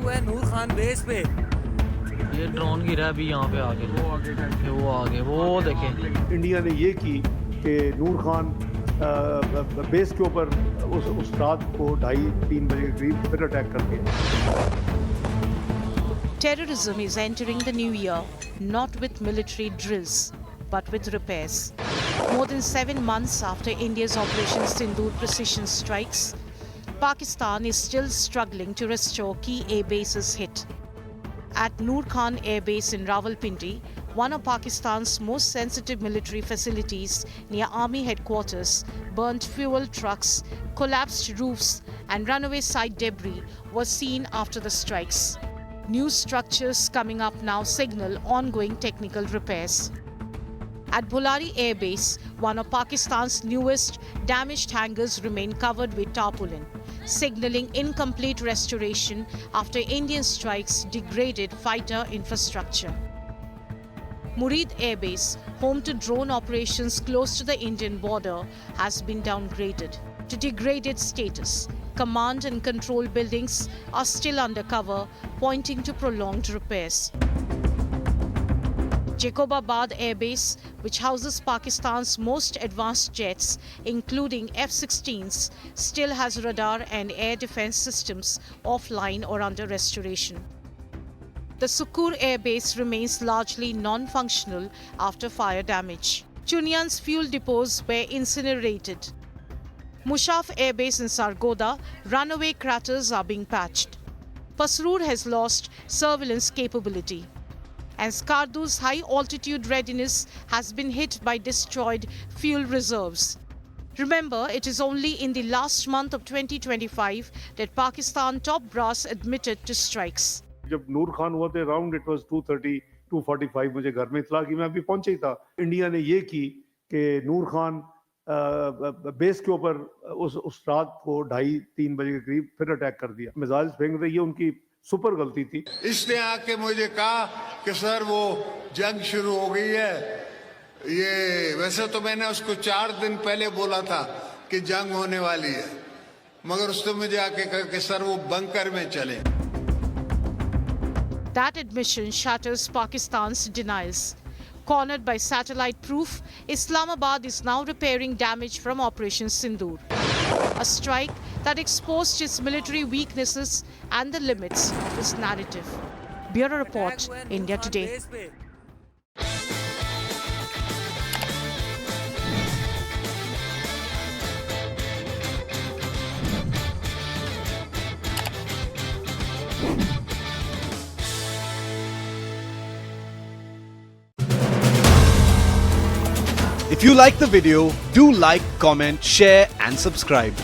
हुआ है नूर खान बेस पे। ये ड्रोन गिरा है अभी यहाँ पे आगे, वो आगे वो देखें। इंडिया ने ये की कि नूर खान बेस के ऊपर उस रात को 2:30-3 बजे के करीब फिर अटैक कर दिया। Terrorism is entering the new year not with military drills but with repairs. More than 7 months after India's Operation Sindoor precision strikes, Pakistan is still struggling to restore key airbases hit. At Nur Khan Airbase in Rawalpindi, one of Pakistan's most sensitive military facilities near Army headquarters, burnt fuel trucks, collapsed roofs and runaway site debris was seen after the strikes. New structures coming up now signal ongoing technical repairs. At Bholari Airbase, one of Pakistan's newest damaged hangars remain covered with tarpaulin, signaling incomplete restoration after Indian strikes degraded fighter infrastructure. Murid Airbase, home to drone operations close to the Indian border, has been downgraded to degraded status. Command and control buildings are still undercover, pointing to prolonged repairs. Jacobabad Airbase, which houses Pakistan's most advanced jets, including F-16s, still has radar and air defense systems offline or under restoration. The Sukur Airbase remains largely non-functional after fire damage. Chunyan's fuel depots were incinerated. Mushaf Airbase in Sargodha, runaway craters are being patched. Pasroor has lost surveillance capability. And Skardu's high-altitude readiness has been hit by destroyed fuel reserves. Remember, it is only in the last month of 2025 that Pakistan top brass admitted to strikes. जब नूर खान हुआ थे around it was 2:30 2:45 मुझे घर में इतला कि मैं अभी पहुंचे ही था। इंडिया ने ये की कि नूर खान बेस के ऊपर उस रात को 2:30-3 बजे के करीब फिर अटैक कर दिया। मिसाइल फेंक रही है, उनकी सुपर गलती थी। इसने आके मुझे कहा कि सर वो जंग शुरू हो गई है। ये वैसे तो मैंने उसको 4 दिन पहले बोला था कि जंग होने वाली है, मगर उसने मुझे आके कहा कि सर वो बंकर में चले। That admission shatters Pakistan's denials. Cornered by satellite proof, Islamabad is now repairing damage from Operation Sindoor. A strike that exposed its military weaknesses and the limits of its narrative. Bureau Report, India Today. If you like the video, do like, comment, share and subscribe.